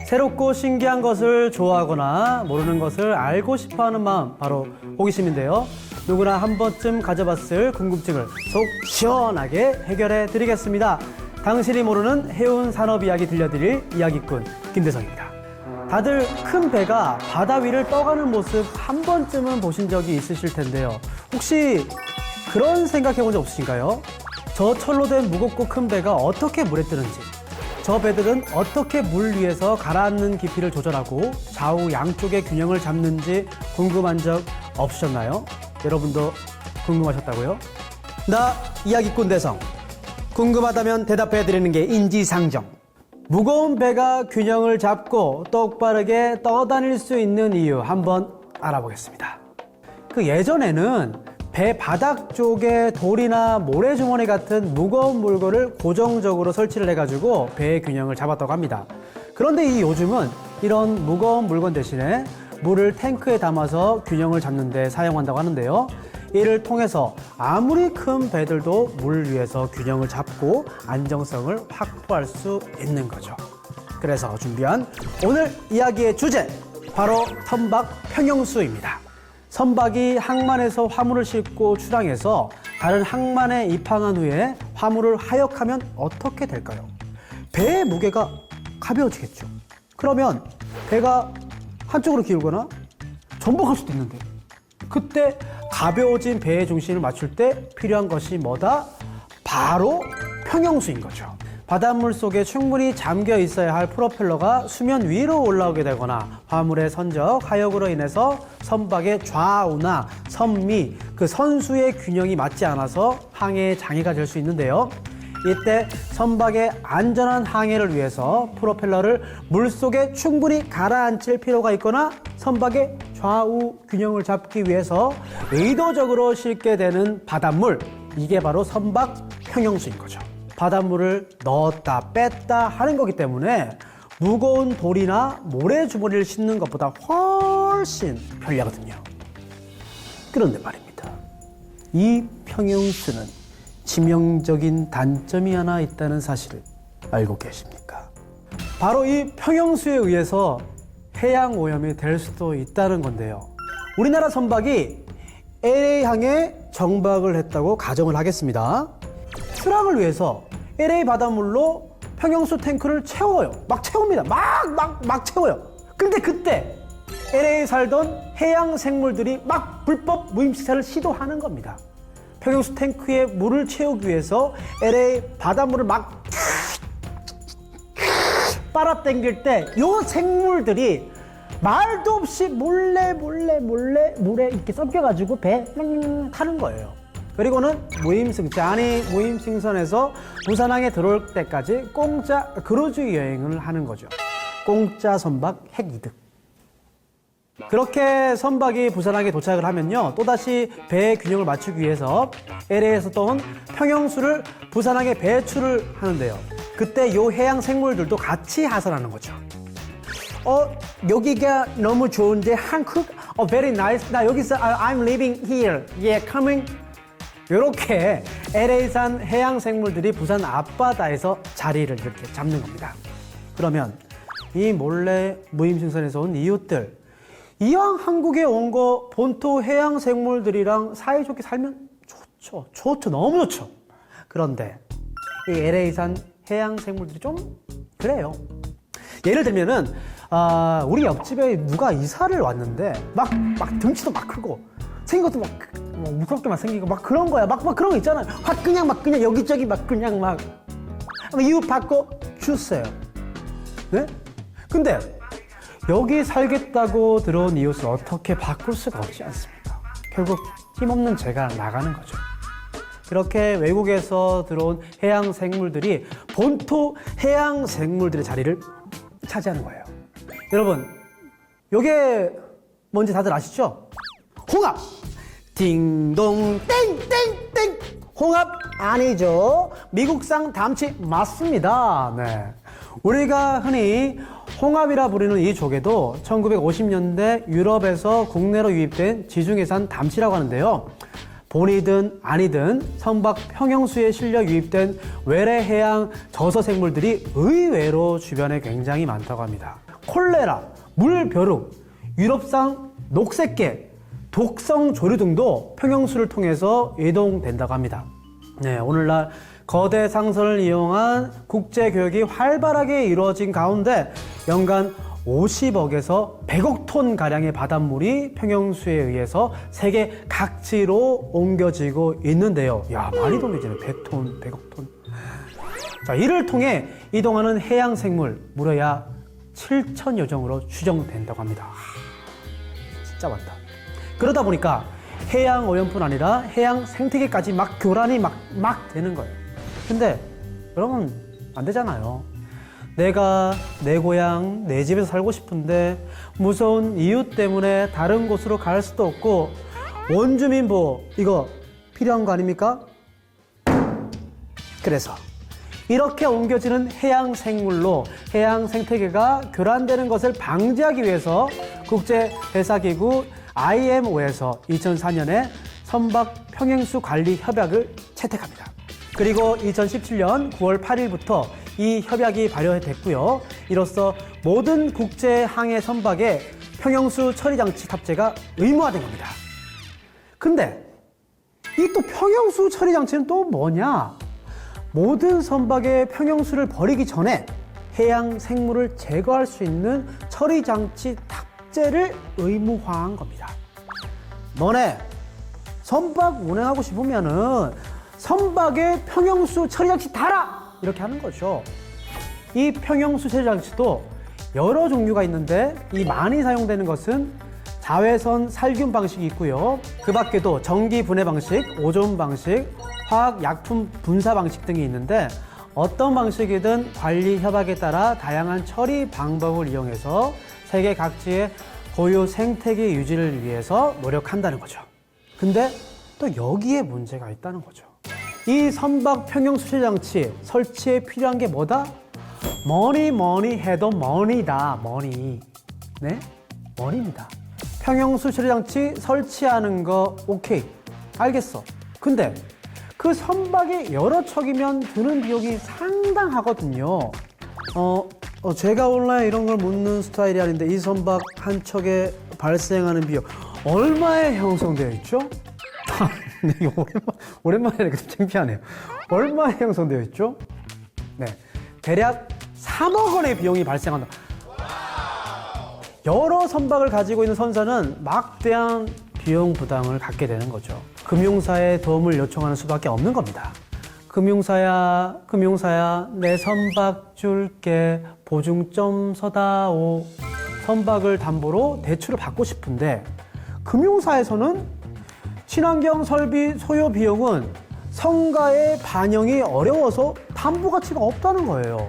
새롭고 신기한 것을 좋아하거나 모르는 것을 알고 싶어하는 마음, 바로 호기심인데요. 누구나 한 번쯤 가져봤을 궁금증을 속 시원하게 해결해 드리겠습니다. 당신이 모르는 해운 산업 이야기 들려드릴 이야기꾼 김대성입니다. 다들 큰 배가 바다 위를 떠가는 모습 한 번쯤은 보신 적이 있으실 텐데요. 혹시 그런 생각해 본 적 없으신가요? 저 철로 된 무겁고 큰 배가 어떻게 물에 뜨는지, 저 배들은 어떻게 물 위에서 가라앉는 깊이를 조절하고 좌우 양쪽의 균형을 잡는지 궁금한 적 없으셨나요? 여러분도 궁금하셨다고요? 나 이야기꾼 대성. 궁금하다면 대답해 드리는 게 인지상정. 무거운 배가 균형을 잡고 똑바르게 떠다닐 수 있는 이유 한번 알아보겠습니다. 예전에는 배 바닥 쪽에 돌이나 모래주머니 같은 무거운 물건을 고정적으로 설치를 해가지고 배의 균형을 잡았다고 합니다. 그런데 요즘은 이런 무거운 물건 대신에 물을 탱크에 담아서 균형을 잡는 데 사용한다고 하는데요. 이를 통해서 아무리 큰 배들도 물 위에서 균형을 잡고 안정성을 확보할 수 있는 거죠. 그래서 준비한 오늘 이야기의 주제, 바로 선박 평형수입니다. 선박이 항만에서 화물을 싣고 출항해서 다른 항만에 입항한 후에 화물을 하역하면 어떻게 될까요? 배의 무게가 가벼워지겠죠. 그러면 배가 한쪽으로 기울거나 전복할 수도 있는데, 그때 가벼워진 배의 중심을 맞출 때 필요한 것이 뭐다? 바로 평형수인 거죠. 바닷물 속에 충분히 잠겨 있어야 할 프로펠러가 수면 위로 올라오게 되거나 화물의 선적, 하역으로 인해서 선박의 좌우나 선미, 선수의 균형이 맞지 않아서 항해에 장애가 될 수 있는데요. 이때 선박의 안전한 항해를 위해서 프로펠러를 물속에 충분히 가라앉힐 필요가 있거나 선박의 좌우 균형을 잡기 위해서 의도적으로 싣게 되는 바닷물, 이게 바로 선박 평형수인 거죠. 바닷물을 넣었다 뺐다 하는 거기 때문에 무거운 돌이나 모래주머니를 싣는 것보다 훨씬 편리하거든요. 그런데 말입니다, 이 평형수는 치명적인 단점이 하나 있다는 사실을 알고 계십니까? 바로 이 평형수에 의해서 해양 오염이 될 수도 있다는 건데요. 우리나라 선박이 LA항에 정박을 했다고 가정을 하겠습니다. 출항을 위해서 LA 바닷물로 평형수 탱크를 채워요. 막 채웁니다. 막 채워요. 근데 그때 LA에 살던 해양 생물들이 막 불법 무임승차를 시도하는 겁니다. 평형수 탱크에 물을 채우기 위해서 LA 바닷물을 막 빨아당길 때 이 생물들이 말도 없이 몰래 물에 이렇게 섞여가지고 배 타는 거예요. 그리고는 무임승차, 아니 무임승선에서 부산항에 들어올 때까지 공짜 크루즈 여행을 하는 거죠. 공짜 선박 핵이득. 그렇게 선박이 부산항에 도착을 하면요, 또다시 배의 균형을 맞추기 위해서 LA에서 떠온 평형수를 부산항에 배출을 하는데요. 그때 요 해양 생물들도 같이 하산하는 거죠. 여기가 너무 좋은데 한국? very nice. 나 여기서 I'm living here. Yeah, coming. 이렇게 LA산 해양 생물들이 부산 앞바다에서 자리를 이렇게 잡는 겁니다. 그러면 이 몰래 무임승선에서 온 이웃들, 이왕 한국에 온 거 본토 해양 생물들이랑 사이좋게 살면 좋죠. 너무 좋죠. 그런데 이 LA산 해양 생물들이 좀 그래요. 예를 들면은 우리 옆집에 누가 이사를 왔는데 막 등치도 막 크고 생긴 것도 막 무섭게만 생기고 막 그런 거야. 막 그런 거 있잖아요. 그냥 여기저기 그냥 이웃 받고 주세요. 네? 근데 여기 살겠다고 들어온 이웃을 어떻게 바꿀 수가 없지 않습니까? 결국 힘없는 제가 나가는 거죠. 이렇게 외국에서 들어온 해양 생물들이 본토 해양 생물들의 자리를 차지하는 거예요. 여러분, 요게 뭔지 다들 아시죠? 홍합! 딩동 땡땡땡! 홍합 아니죠. 미국산 담치 맞습니다. 네. 우리가 흔히 홍합이라 부르는 이 조개도 1950년대 유럽에서 국내로 유입된 지중해산 담치라고 하는데요. 본이든 아니든 선박 평형수에 실려 유입된 외래 해양 저서 생물들이 의외로 주변에 굉장히 많다고 합니다. 콜레라, 물벼룩, 유럽상 녹색개, 독성 조류 등도 평형수를 통해서 이동된다고 합니다. 네, 오늘날 거대 상선을 이용한 국제 교역이 활발하게 이루어진 가운데 연간 50억에서 100억 톤 가량의 바닷물이 평형수에 의해서 세계 각지로 옮겨지고 있는데요. 야, 많이 옮겨지네. 100톤, 100억 톤. 자, 이를 통해 이동하는 해양 생물 무려 약 7천여 종으로 추정된다고 합니다. 진짜 많다. 그러다 보니까 해양 오염뿐 아니라 해양 생태계까지 막 교란이 막 되는 거예요. 근데 여러분 안 되잖아요. 내가 내 고향, 내 집에서 살고 싶은데 무서운 이유 때문에 다른 곳으로 갈 수도 없고 원주민 보호 이거 필요한 거 아닙니까? 그래서 이렇게 옮겨지는 해양 생물로 해양 생태계가 교란되는 것을 방지하기 위해서 국제대사기구 IMO에서 2004년에 선박 평행수 관리 협약을 채택합니다. 그리고 2017년 9월 8일부터 이 협약이 발효됐고요. 이로써 모든 국제 항해 선박에 평형수 처리 장치 탑재가 의무화된 겁니다. 근데 이 또 평형수 처리 장치는 또 뭐냐? 모든 선박에 평형수를 버리기 전에 해양 생물을 제거할 수 있는 처리 장치 탑재를 의무화한 겁니다. 너네 선박 운행하고 싶으면은 선박에 평형수 처리 장치 달아! 이렇게 하는 거죠. 이 평형수 처리 장치도 여러 종류가 있는데 이 많이 사용되는 것은 자외선 살균 방식이 있고요. 그 밖에도 전기 분해 방식, 오존 방식, 화학 약품 분사 방식 등이 있는데 어떤 방식이든 관리 협약에 따라 다양한 처리 방법을 이용해서 세계 각지의 고유 생태계 유지를 위해서 노력한다는 거죠. 근데 또 여기에 문제가 있다는 거죠. 이 선박 평형수 처리 장치 설치에 필요한 게 뭐다? 뭐니 해도 머니다. 머니. 네? 머니입니다. 평형수 처리 장치 설치하는 거 오케이. 알겠어. 근데 그 선박이 여러 척이면 드는 비용이 상당하거든요. 제가 원래 이런 걸 묻는 스타일이 아닌데 이 선박 한 척에 발생하는 비용 얼마에 형성되어 있죠? 네, 이거 오랜만에 이렇게 좀 창피하네요. 얼마에 형성되어 있죠? 네, 대략 3억 원의 비용이 발생한다. 여러 선박을 가지고 있는 선사는 막대한 비용 부담을 갖게 되는 거죠. 금융사의 도움을 요청하는 수밖에 없는 겁니다. 금융사야, 내 선박 줄게 보증 좀 서다오. 선박을 담보로 대출을 받고 싶은데 금융사에서는 친환경 설비 소요 비용은 성가에 반영이 어려워서 담보 가치가 없다는 거예요.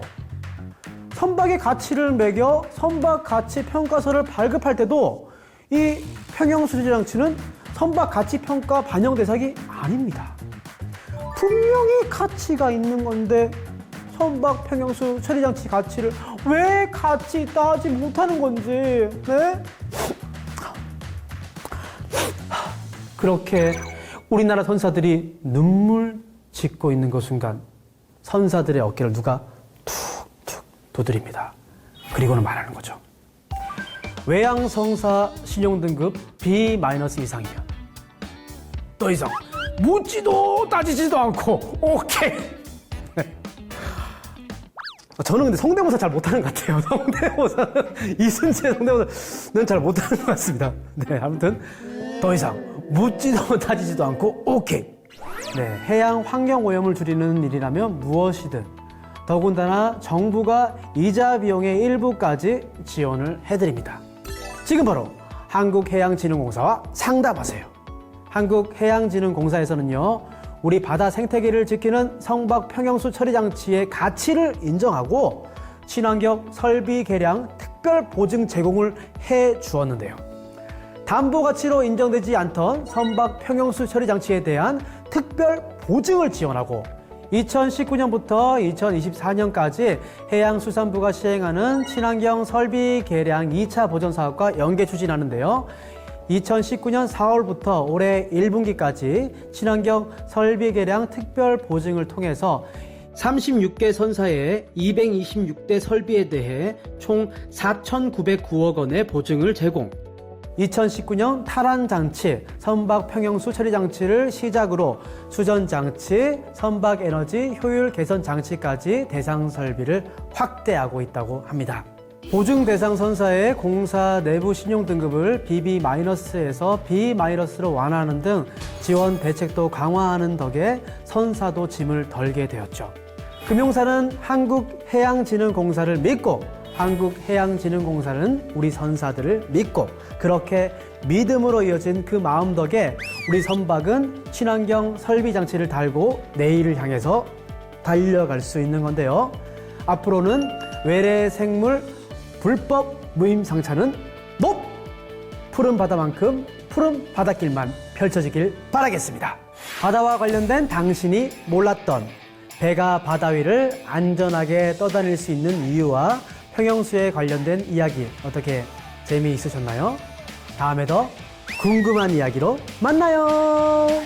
선박의 가치를 매겨 선박 가치 평가서를 발급할 때도 이 평형수 처리 장치는 선박 가치 평가 반영 대상이 아닙니다. 분명히 가치가 있는 건데 선박 평형수 처리 장치 가치를 왜 같이 따지 못하는 건지, 네? 그렇게 우리나라 선사들이 눈물 짓고 있는 그 순간 선사들의 어깨를 누가 툭툭 두드립니다. 그리고는 말하는 거죠. 외양성사 신용등급 B- 이상이면 더 이상 묻지도 따지지도 않고 오케이. 저는 근데 성대모사 잘 못하는 것 같아요. 성대모사는 이순재 성대모사는 잘 못하는 것 같습니다. 네, 아무튼 더 이상 묻지도 따지지도 않고 오케이. 네, 해양 환경 오염을 줄이는 일이라면 무엇이든 더군다나 정부가 이자 비용의 일부까지 지원을 해드립니다. 지금 바로 한국해양진흥공사와 상담하세요. 한국해양진흥공사에서는요, 우리 바다 생태계를 지키는 선박 평형수 처리 장치의 가치를 인정하고 친환경 설비 개량 특별 보증 제공을 해 주었는데요. 담보 가치로 인정되지 않던 선박 평형수 처리 장치에 대한 특별 보증을 지원하고 2019년부터 2024년까지 해양수산부가 시행하는 친환경 설비 개량 2차 보전 사업과 연계 추진하는데요. 2019년 4월부터 올해 1분기까지 친환경 설비 개량 특별 보증을 통해서 36개 선사의 226대 설비에 대해 총 4,909억 원의 보증을 제공. 2019년 탈환장치, 선박 평형수 처리장치를 시작으로 수전장치, 선박에너지 효율 개선 장치까지 대상 설비를 확대하고 있다고 합니다. 보증 대상 선사의 공사 내부 신용 등급을 BB-에서 B-로 완화하는 등 지원 대책도 강화하는 덕에 선사도 짐을 덜게 되었죠. 금융사는 한국해양진흥공사를 믿고 한국해양진흥공사는 우리 선사들을 믿고 그렇게 믿음으로 이어진 그 마음 덕에 우리 선박은 친환경 설비 장치를 달고 내일을 향해서 달려갈 수 있는 건데요. 앞으로는 외래 생물 불법 무임 상차는 높! 푸른 바다만큼 푸른 바닷길만 펼쳐지길 바라겠습니다. 바다와 관련된 당신이 몰랐던 배가 바다 위를 안전하게 떠다닐 수 있는 이유와 평형수에 관련된 이야기 어떻게 재미있으셨나요? 다음에 더 궁금한 이야기로 만나요.